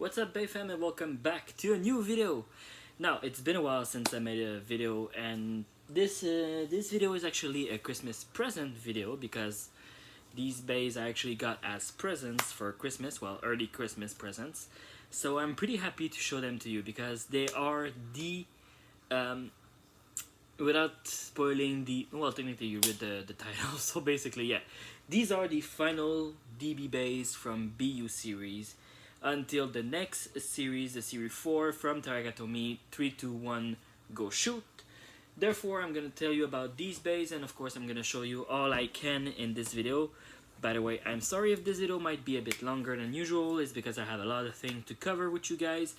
What's up, Bay fam, and welcome back to a new video. Now, it's been a while since I made a video, and this video is actually a Christmas present video because these bays I actually got as presents for Christmas, well, early Christmas presents. So I'm pretty happy to show them to you because they are the, without spoiling the, well, technically you read the title, so basically, yeah. These are the final DB bays from BU series until the next series, the series 4 from Taragatomi, 3, 2, 1, go shoot. Therefore, I'm going to tell you about these bays, and of course I'm going to show you all I can in this video. By the way, I'm sorry if this video might be a bit longer than usual. It's because I have a lot of things to cover with you guys.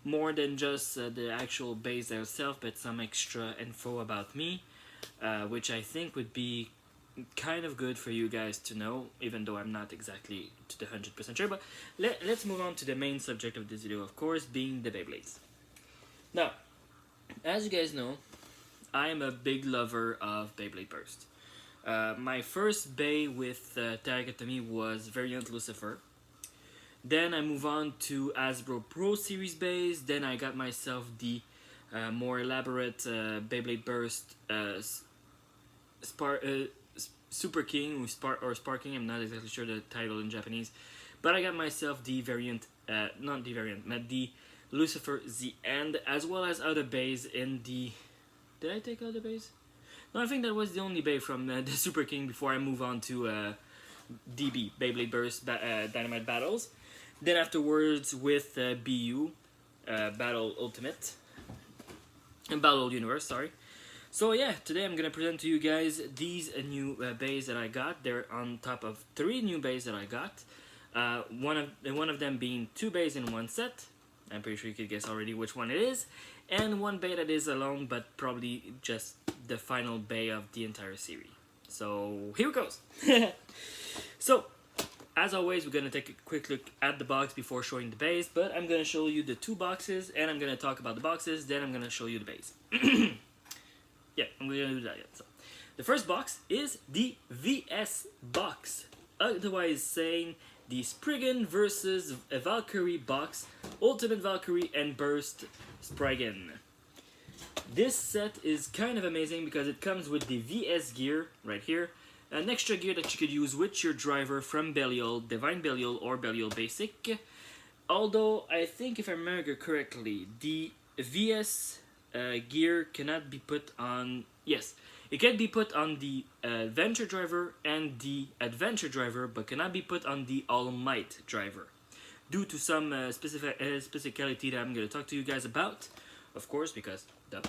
More than just the actual bays themselves, but some extra info about me, which I think would be kind of good for you guys to know, even though I'm not exactly to the 100% sure. But let's move on to the main subject of this video, of course, being the Beyblades. Now, as you guys know, I am a big lover of Beyblade Burst. My first bay with Taragatomi was Variant Lucifer. Then I move on to Hasbro Pro Series bays. Then I got myself the more elaborate Beyblade Burst Super King or Sparking, I'm not exactly sure the title in Japanese, but I got myself the variant, not the variant, but the Lucifer Z End, as well as other bays in the, did I take other bays? No, I think that was the only bay from the Super King before I move on to DB, Beyblade Burst Dynamite Battles. Then afterwards with BU, Battle Ultimate, and Battle Universe, sorry. So yeah, today I'm gonna present to you guys these new bays that I got. They're on top of 3 new bays that I got. One of them being 2 bays in one set. I'm pretty sure you could guess already which one it is. And 1 bay that is alone, but probably just the final bay of the entire series. So here it goes. So, as always, we're gonna take a quick look at the box before showing the bays. But I'm gonna show you the 2 boxes, and I'm gonna talk about the boxes. Then I'm gonna show you the bays. Yeah, I'm going to do that yet. So, the first box is the VS box, otherwise saying the Spriggan versus Valkyrie box, Ultimate Valkyrie and Burst Spriggan. This set is kind of amazing because it comes with the VS gear right here, an extra gear that you could use with your driver from Belial, Divine Belial or Belial Basic. Although, I think if I remember correctly, the VS gear cannot be put on, yes, it can be put on the Adventure driver and the Adventure driver, but cannot be put on the All Might driver due to some specificality that I'm going to talk to you guys about, of course, because duh.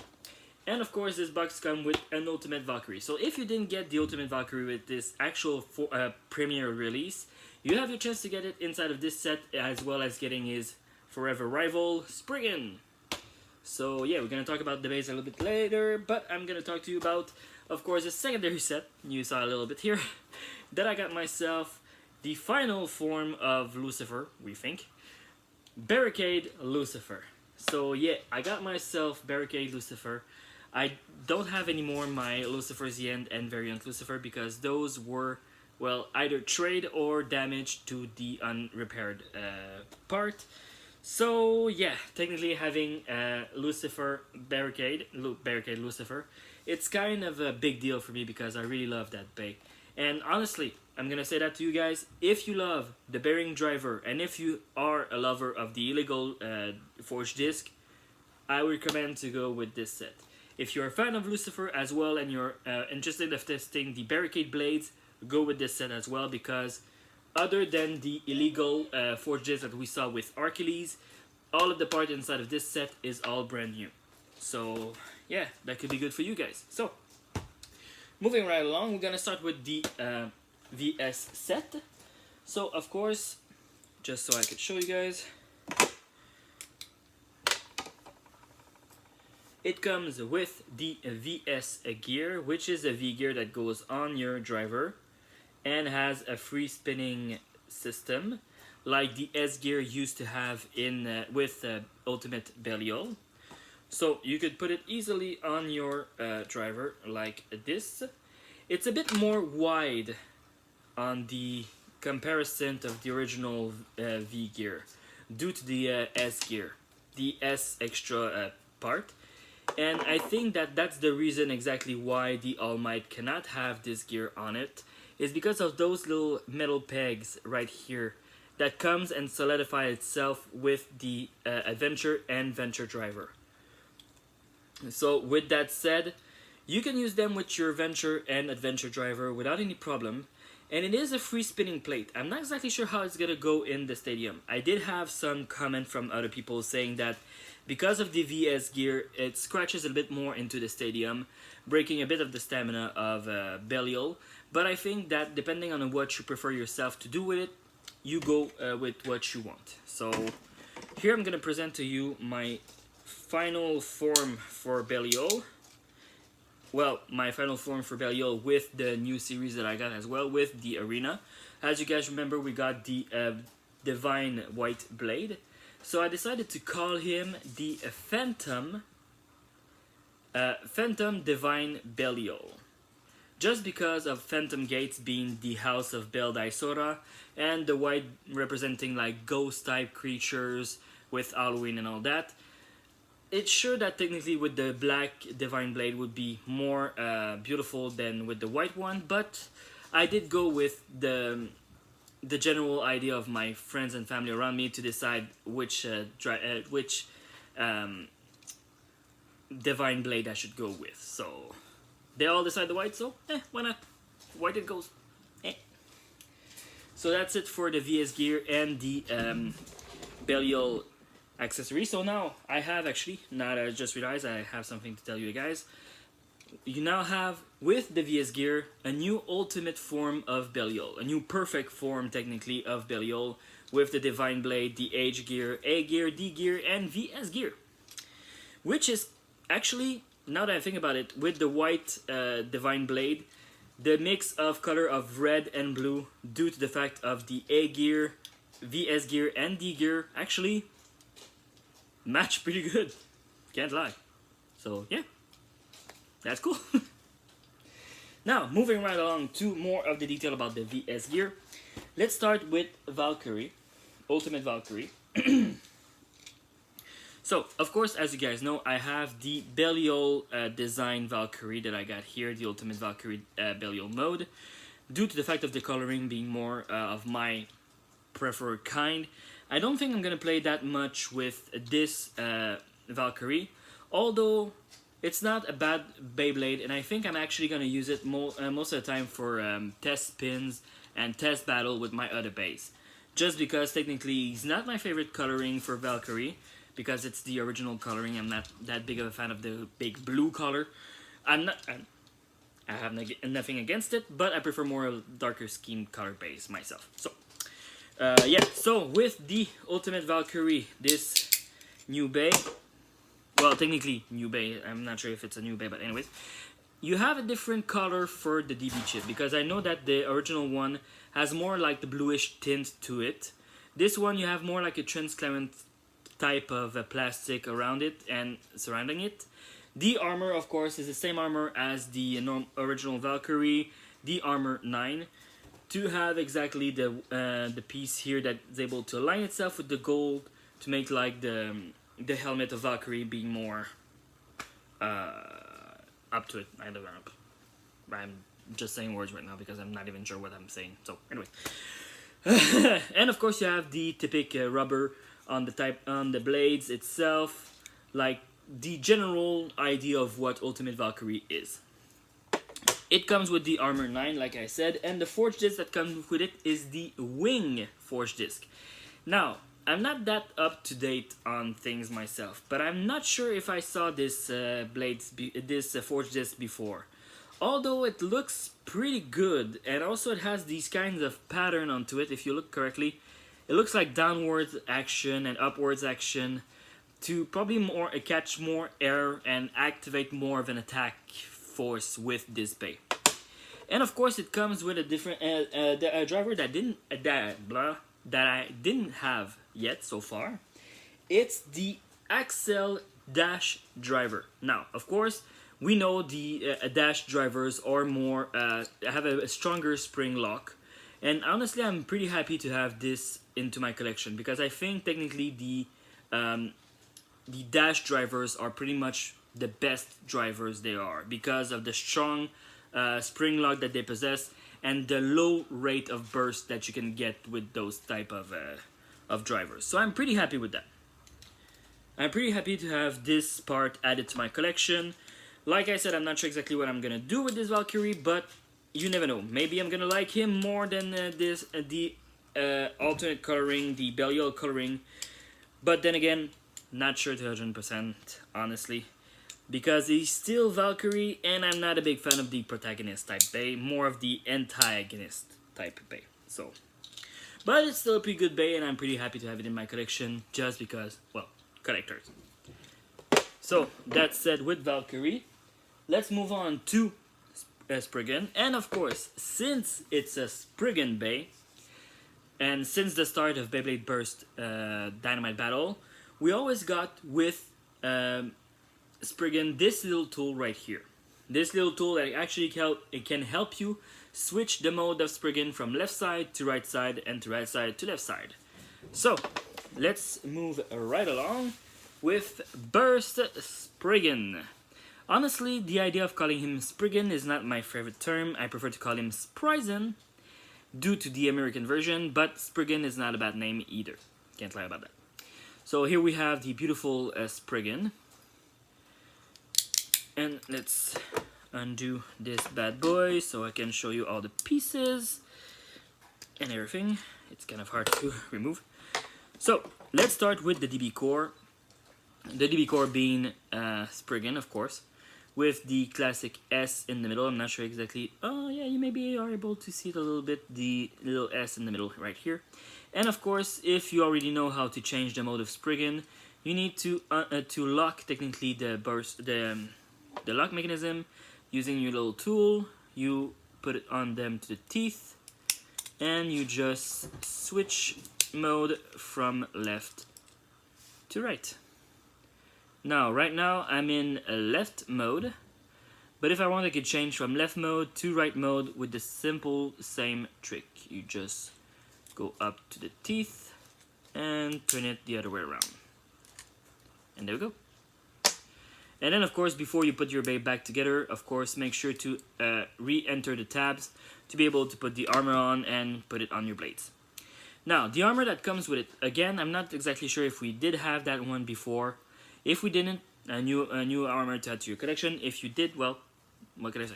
And of course this box comes with an Ultimate Valkyrie. So if you didn't get the Ultimate Valkyrie with this actual premiere release, you have your chance to get it inside of this set, as well as getting his forever rival Spriggan. So yeah, we're going to talk about the base a little bit later, but I'm going to talk to you about, of course, the secondary set, you saw a little bit here, that I got myself the final form of Lucifer, we think, Barricade Lucifer. So yeah, I got myself Barricade Lucifer. I don't have anymore my Lucifer Z End and Variant Lucifer because those were, well, either trade or damaged to the unrepaired part. So yeah, technically having Lucifer Barricade Lucifer, it's kind of a big deal for me because I really love that bay. And honestly, I'm gonna say that to you guys, if you love the bearing driver and if you are a lover of the illegal forged disc, I would recommend to go with this set. If you're a fan of Lucifer as well and you're interested in testing the Barricade blades, go with this set as well, because other than the illegal forged disc that we saw with Achilles, all of the part inside of this set is all brand new. So yeah, that could be good for you guys. So moving right along, we're gonna start with the VS set. So of course, just so I could show you guys, it comes with the VS gear, which is a V gear that goes on your driver and has a free spinning system like the S gear used to have in with Ultimate Belial. So you could put it easily on your driver like this. It's a bit more wide on the comparison of the original V gear. due to the S gear, the S extra part. And I think that that's the reason exactly why the All Might cannot have this gear on it, is because of those little metal pegs right here that comes and solidify itself with the Adventure and Venture driver. So with that said, you can use them with your Venture and Adventure driver without any problem. And it is a free spinning plate. I'm not exactly sure how it's gonna go in the stadium. I did have some comment from other people saying that because of the VS gear, it scratches a bit more into the stadium, breaking a bit of the stamina of Belial. But I think that depending on what you prefer yourself to do with it, you go with what you want. So here I'm gonna present to you my final form for Belial. Well, my final form for Belial with the new series that I got as well, with the Arena. As you guys remember, we got the Divine White Blade. So I decided to call him the Phantom Divine Belial. Just because of Phantom Gates being the house of Bel Daisora, and the white representing like ghost type creatures with Halloween and all that. It's sure that technically with the black Divine Blade would be more beautiful than with the white one, but I did go with the general idea of my friends and family around me to decide which Divine Blade I should go with. So they all decide the white, so why not? White it goes. So that's it for the VS gear and the Belial accessory. So now I have actually, now that I just realized I have something to tell you guys. You now have, with the VS gear, a new ultimate form of Belial, a new perfect form technically of Belial, with the Divine Blade, the H gear, A gear, D gear, and VS gear. Which is actually, now that I think about it, with the white Divine Blade, the mix of color of red and blue due to the fact of the A gear, VS gear, and D gear actually match pretty good, can't lie. So yeah, that's cool. Now moving right along to more of the detail about the VS gear. Let's start with Valkyrie, Ultimate Valkyrie. So of course, as you guys know, I have the Belial design Valkyrie that I got here, the Ultimate Valkyrie Belial mode, due to the fact of the coloring being more of my preferred kind. I don't think I'm gonna play that much with this Valkyrie, although it's not a bad Beyblade, and I think I'm actually gonna use it most of the time for test spins and test battle with my other base. Just because technically he's not my favorite coloring for Valkyrie, because it's the original coloring. I'm not that big of a fan of the big blue color. I have nothing against it, but I prefer more of darker scheme color base myself. So. Yeah, so with the Ultimate Valkyrie, this new bay, well, technically new bay, I'm not sure if it's a new bay, but anyways, you have a different color for the DB chip, because I know that the original one has more like the bluish tint to it. This one you have more like a transparent type of plastic around it and surrounding it. The armor, of course, is the same armor as the original Valkyrie, the Armor 9. To have exactly the piece here that's able to align itself with the gold to make like the helmet of Valkyrie being more up to it. I don't know. I'm just saying words right now because I'm not even sure what I'm saying. So anyway, and of course you have the typical rubber on the blades itself, like the general idea of what Ultimate Valkyrie is. It comes with the Armor 9, like I said, and the Forge Disc that comes with it is the Wing Forge Disc. Now, I'm not that up to date on things myself, but I'm not sure if I saw this Forge Disc before. Although it looks pretty good, and also it has these kinds of pattern onto it, if you look correctly. It looks like downwards action and upwards action to probably catch more air and activate more of an attack force with this bay. And of course it comes with a different a driver that I didn't have yet so far. It's the Axel Dash driver. Now of course we know the Dash drivers are more have a stronger spring lock, And honestly, I'm pretty happy to have this into my collection because I think technically the dash drivers are pretty much the best drivers they are because of the strong spring lock that they possess and the low rate of burst that you can get with those type of drivers. So I'm pretty happy with that. I'm pretty happy to have this part added to my collection. Like I said, I'm not sure exactly what I'm gonna do with this Valkyrie, but you never know. Maybe I'm gonna like him more than the alternate coloring, the Belial coloring. But then again, not sure to 100%, honestly. Because he's still Valkyrie, and I'm not a big fan of the protagonist type Bay, more of the antagonist type Bay. So, but it's still a pretty good Bay, and I'm pretty happy to have it in my collection, just because, well, collectors. So, that said with Valkyrie, let's move on to Spriggan. And of course, since it's a Spriggan Bay, and since the start of Beyblade Burst Dynamite Battle, we always got with Spriggan this little tool right here. This little tool that actually can help you switch the mode of Spriggan from left side to right side and to right side to left side. So, let's move right along with Burst Spriggan. Honestly, the idea of calling him Spriggan is not my favorite term. I prefer to call him Spriggan due to the American version, but Spriggan is not a bad name either. Can't lie about that. So here we have the beautiful Spriggan. And let's undo this bad boy so I can show you all the pieces and everything. It's kind of hard to remove. So let's start with the DB core. The DB core being Spriggan, of course, with the classic S in the middle. I'm not sure exactly. Oh yeah, you maybe are able to see it a little bit. The little S in the middle right here. And of course, if you already know how to change the mode of Spriggan, you need to lock technically the burst, the lock mechanism using your little tool. You put it on them to the teeth, and you just switch mode from left to right. Now, right now I'm in left mode, but if I want, I could change from left mode to right mode with the simple same trick. You just go up to the teeth and turn it the other way around. And there we go. And then, of course, before you put your Bay back together, of course, make sure to re-enter the tabs to be able to put the armor on and put it on your blades. Now, the armor that comes with it, again, I'm not exactly sure if we did have that one before. If we didn't, a new armor to add to your collection. If you did, well, what can I say?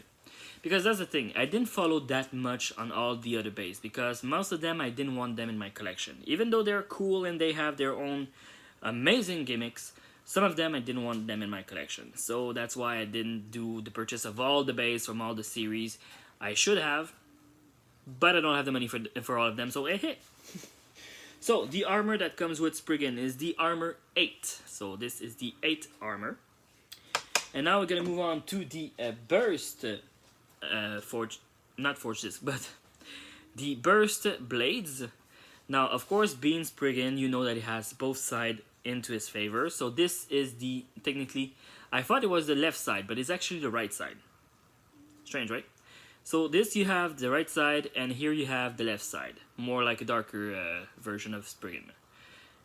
Because that's the thing, I didn't follow that much on all the other bays, because most of them I didn't want them in my collection. Even though they're cool and they have their own amazing gimmicks, some of them I didn't want them in my collection. So that's why I didn't do the purchase of all the bays from all the series. I should have, but I don't have the money for all of them, so hey. So the armor that comes with Spriggan is the armor 8. So this is the 8 armor. And now we're gonna move on to the burst not forged disc, but the burst blades. Now, of course, being Spriggan, you know that he has both sides into his favor. So this is the, technically, I thought it was the left side, but it's actually the right side. Strange, right? So this you have the right side, and here you have the left side. More like a darker version of Spriggan.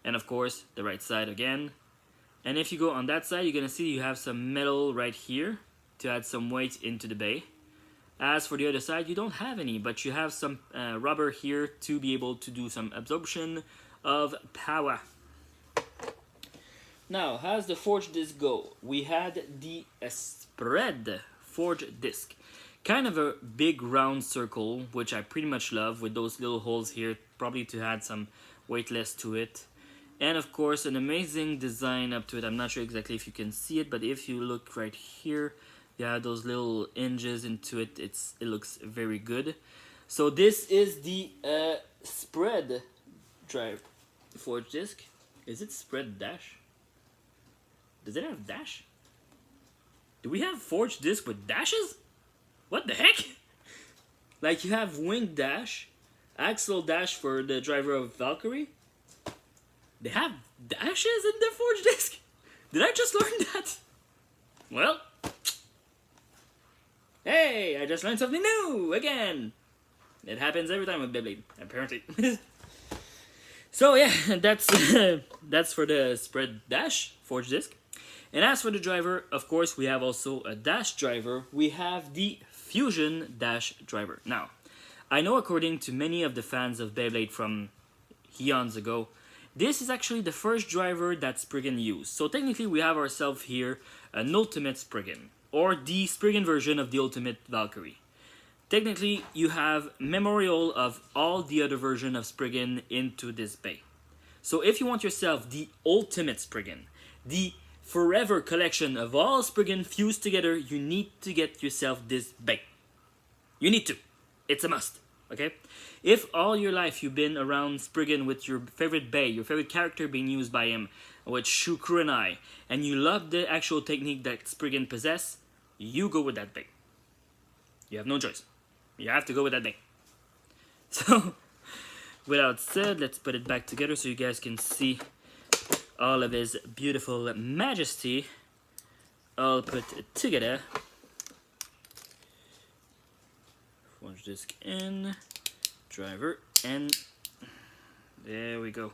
And of course, the right side again. And if you go on that side, you're gonna see you have some metal right here to add some weight into the bay. As for the other side, you don't have any, but you have some rubber here to be able to do some absorption of power. Now, how's the forged disc go? We had the spread forged disc. Kind of a big round circle, which I pretty much love, with those little holes here, probably to add some weightless to it. And of course, an amazing design up to it. I'm not sure exactly if you can see it, but if you look right here, you have those little hinges into it. It looks very good. So this is the spread drive forged disc. Is it spread dash? Does it have dash? Do we have forged disc with dashes? What the heck? Like you have wing dash, axle dash for the driver of Valkyrie. They have dashes in their forged disc? Did I just learn that? Well, hey, I just learned something new again. It happens every time with Beyblade, apparently. So yeah, that's that's for the spread dash forge disc. And as for the driver, of course, we have also a dash driver. We have the fusion dash driver. Now, I know according to many of the fans of Beyblade from eons ago, this is actually the first driver that Spriggan used. So technically, we have ourselves here an ultimate Spriggan, or the Spriggan version of the ultimate Valkyrie. Technically, you have memorial of all the other version of Spriggan into this bay. So if you want yourself the ultimate Spriggan, the forever collection of all Spriggan fused together, you need to get yourself this bay. You need to. It's a must. Okay? If all your life you've been around Spriggan with your favorite bay, your favorite character being used by him, with Shukru and I, and you love the actual technique that Spriggan possess, you go with that bay. You have no choice. You have to go with that bay. So, without said, let's put it back together so you guys can see all of his beautiful majesty all put together. Forge disc in, driver, and there we go.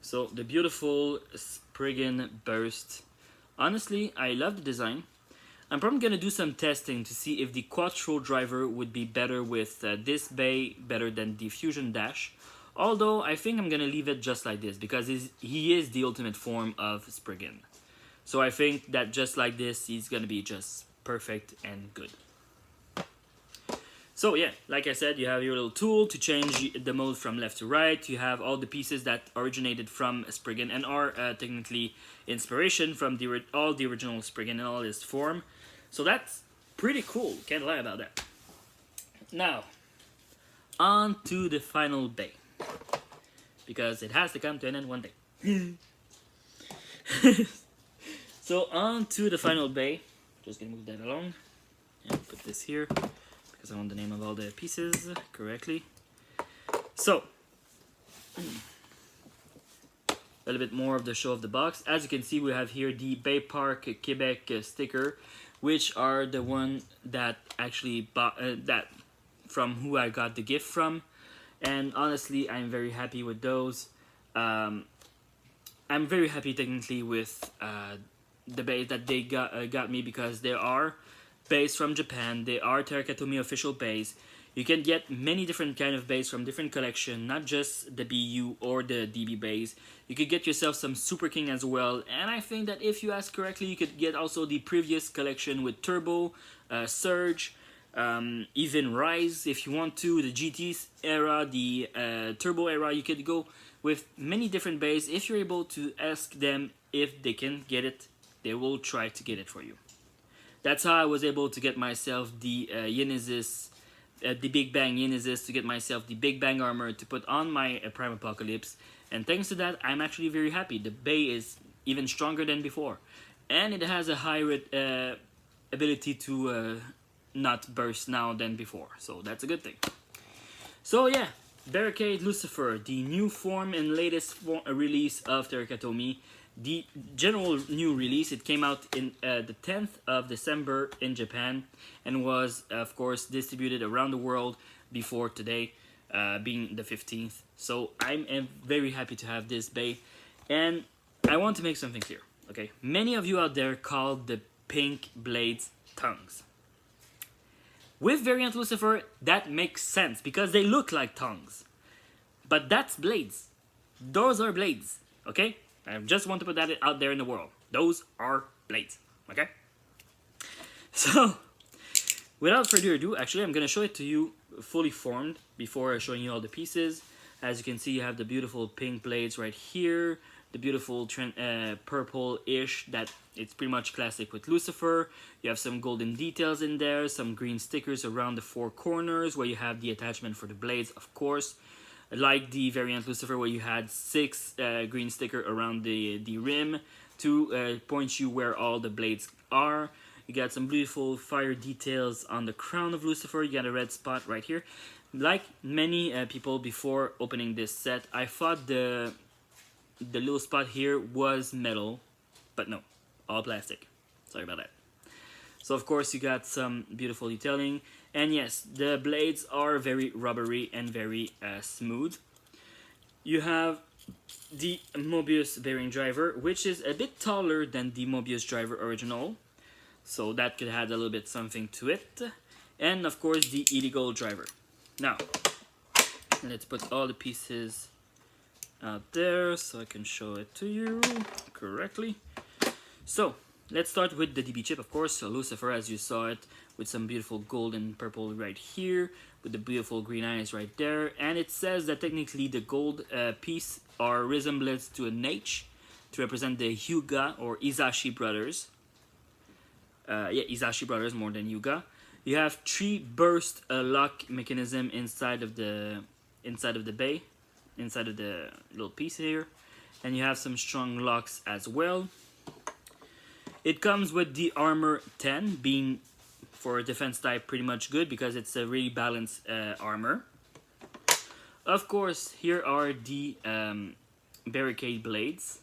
So, the beautiful Spriggan burst. Honestly, I love the design. I'm probably going to do some testing to see if the Quattro driver would be better with this bay, better than the Fusion Dash. Although, I think I'm going to leave it just like this, because he is the ultimate form of Spriggan. So I think that just like this, he's going to be just perfect and good. So yeah, like I said, you have your little tool to change the mode from left to right. You have all the pieces that originated from Spriggan and are technically inspiration from all the original Spriggan in all its form. So that's pretty cool, can't lie about that. Now, on to the final bay. Because it has to come to an end one day. So on to the final bay. Just gonna move that along and put this here because I want the name of all the pieces correctly. So, a little bit more of the show of the box. As you can see, we have here the Bay Park Quebec sticker, which are the one that actually bought that from who I got the gift from, and honestly, I'm very happy with those. I'm very happy technically with the bays that they got me, because they are bays from Japan. They are Terakatomi official bays. You can get many different kind of bays from different collection, not just the BU or the DB bays. You could get yourself some Super King as well, and I think that if you ask correctly, you could get also the previous collection with Turbo, Surge, even Rise if you want to, the GT era, the Turbo era. You could go with many different bays. If you're able to ask them if they can get it, they will try to get it for you. That's how I was able to get myself the Genesis, the Big Bang Genesis, to get myself the Big Bang armor to put on my Prime Apocalypse. And thanks to that, I'm actually very happy. The bay is even stronger than before. And it has a higher ability to not burst now than before. So that's a good thing. So yeah, Barricade Lucifer, the new form and latest release of Terakatomi. The general new release, it came out in the 10th of December in Japan, and was of course distributed around the world before today, being the 15th. So I'm very happy to have this bay, and I want to make something clear. Okay, many of you out there call the pink blades tongues. With Variant Lucifer, that makes sense because they look like tongues, but that's blades. Those are blades. Okay. I just want to put that out there in the world. Those are blades, okay? So, without further ado, actually I'm going to show it to you fully formed before showing you all the pieces. As you can see, you have the beautiful pink blades right here, the beautiful purple-ish that it's pretty much classic with Lucifer. You have some golden details in there, some green stickers around the four corners where you have the attachment for the blades, of course. Like the Variant Lucifer, where you had 6 green sticker around the rim to point you where all the blades are. You got some beautiful fire details on the crown of Lucifer. You got a red spot right here. Like many people before opening this set, I thought the little spot here was metal, but no, all plastic. Sorry about that. So of course you got some beautiful detailing. And yes, the blades are very rubbery and very smooth. You have the Mobius bearing driver, which is a bit taller than the Mobius driver original, so that could add a little bit something to it. And of course the illegal driver. Now, let's put all the pieces out there so I can show it to you correctly. So, let's start with the DB chip, of course. So Lucifer, as you saw it, with some beautiful gold and purple right here, with the beautiful green eyes right there. And it says that technically the gold piece are resemblance to an H to represent the Hyuga or Izashi brothers. Yeah, Izashi brothers more than Hyuga. You have 3 burst lock mechanism inside of the bay, inside of the little piece here, and you have some strong locks as well. It comes with the armor 10, being for a defense type pretty much good because it's a really balanced armor. Of course, here are the Barricade blades.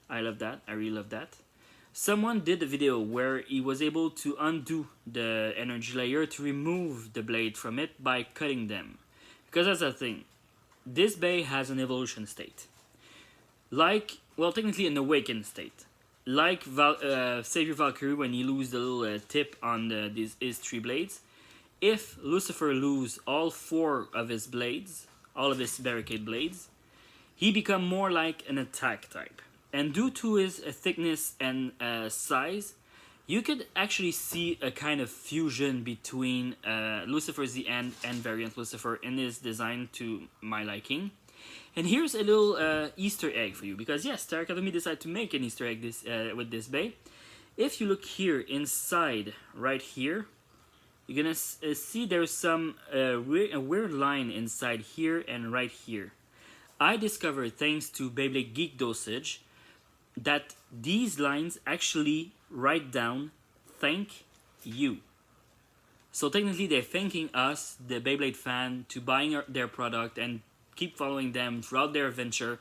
I love that. I really love that. Someone did a video where he was able to undo the energy layer to remove the blade from it by cutting them. Because that's the thing. This bay has an evolution state. Like, well, technically an awakened state. Like Savior Valkyrie when he lose the little tip on his 3 blades. If Lucifer lose all 4 of his blades, all of his Barricade blades, he become more like an attack type. And due to his thickness and size, you could actually see a kind of fusion between Lucifer Z and Variant Lucifer in his design to my liking. And here's a little Easter egg for you, because yes, Star Academy decided to make an Easter egg with this bay. If you look here inside, right here, you're gonna see there's some a weird line inside here and right here. I discovered, thanks to Beyblade Geek Dosage, that these lines actually write down "thank you." So technically they're thanking us, the Beyblade fan, to buying their product and keep following them throughout their adventure.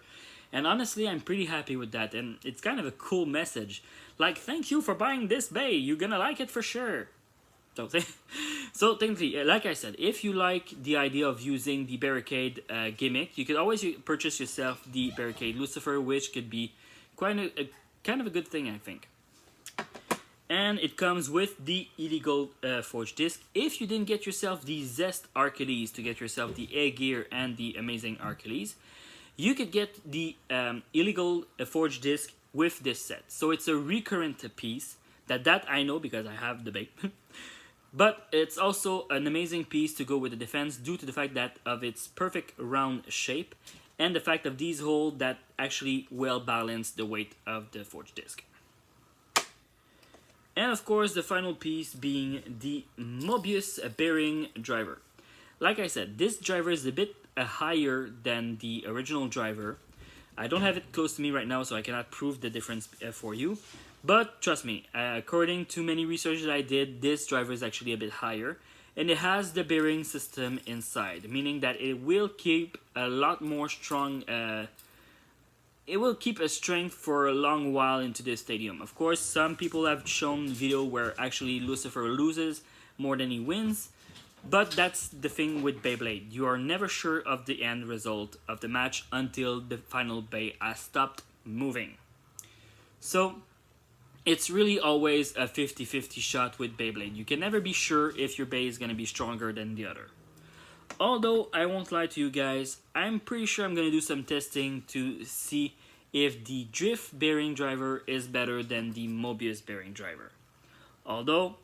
And honestly, I'm pretty happy with that, and it's kind of a cool message. Like, thank you for buying this bay, you're gonna like it for sure. So technically, like I said, if you like the idea of using the Barricade gimmick, you could always purchase yourself the Barricade Lucifer, which could be quite a kind of a good thing, I think. And it comes with the illegal forged disc. If you didn't get yourself the Zest Archiles to get yourself the A-Gear and the Amazing Archiles, you could get the illegal forged disc with this set. So it's a recurrent piece, that I know because I have the bait. But it's also an amazing piece to go with the defense due to the fact that of its perfect round shape and the fact of these holes that actually well balance the weight of the forged disc. And of course, the final piece being the Mobius bearing driver. Like I said, this driver is a bit higher than the original driver. I don't have it close to me right now, so I cannot prove the difference for you. But trust me, according to many research that I did, this driver is actually a bit higher. And it has the bearing system inside, meaning that it will keep a lot more strong. It will keep a strength for a long while into the stadium. Of course, some people have shown video where actually Lucifer loses more than he wins. But that's the thing with Beyblade. You are never sure of the end result of the match until the final bay has stopped moving. So, it's really always a 50-50 shot with Beyblade. You can never be sure if your bay is going to be stronger than the other. Although, I won't lie to you guys, I'm pretty sure I'm going to do some testing to see if the Drift bearing driver is better than the Mobius bearing driver. Although,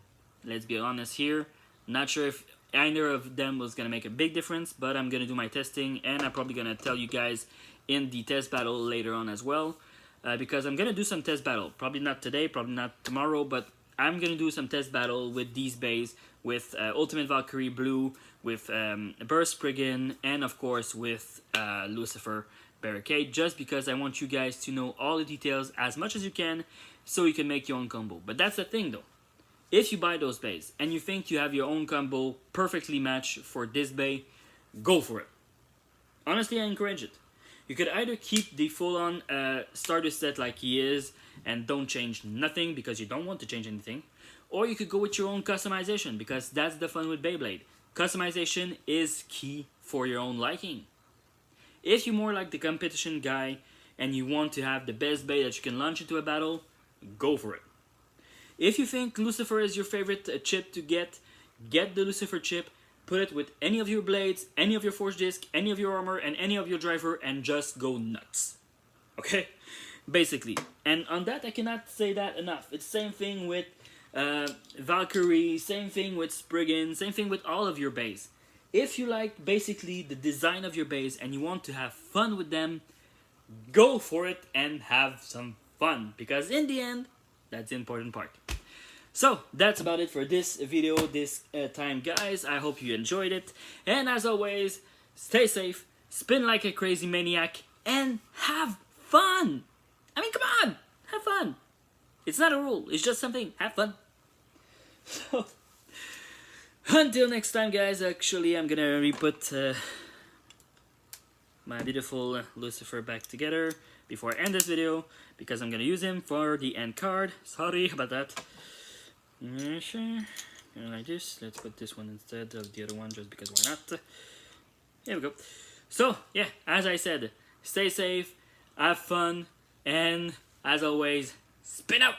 let's be honest here, not sure if either of them was going to make a big difference, but I'm going to do my testing, and I'm probably going to tell you guys in the test battle later on as well. Because I'm going to do some test battle. Probably not today, probably not tomorrow, but I'm going to do some test battle with these bays, with Ultimate Valkyrie Blue, with Burst Spriggan, and of course with Lucifer Barricade, just because I want you guys to know all the details as much as you can, so you can make your own combo. But that's the thing though. If you buy those bays, and you think you have your own combo perfectly matched for this bay, go for it. Honestly, I encourage it. You could either keep the full-on starter set like he is and don't change nothing because you don't want to change anything, or you could go with your own customization, because that's the fun with Beyblade. Customization is key for your own liking. If you're more like the competition guy and you want to have the best blade that you can launch into a battle, go for it. If you think Lucifer is your favorite chip to get the Lucifer chip, put it with any of your blades, any of your force disc, any of your armor, and any of your driver, and just go nuts. Okay? Basically. And on that, I cannot say that enough. It's the same thing with Valkyrie, same thing with Spriggan, same thing with all of your bays. If you like basically the design of your bays and you want to have fun with them, go for it and have some fun, because in the end, that's the important part. So, that's about it for this video this time, guys. I hope you enjoyed it. And as always, stay safe, spin like a crazy maniac, and have fun! I mean, come on! Have fun! It's not a rule, it's just something. Have fun. So, until next time, guys. Actually, I'm gonna re-put my beautiful Lucifer back together before I end this video, because I'm gonna use him for the end card. Sorry about that. Like this. Let's put this one instead of the other one, just because why not? Here we go. So, yeah, as I said, stay safe, have fun, and as always, spin out!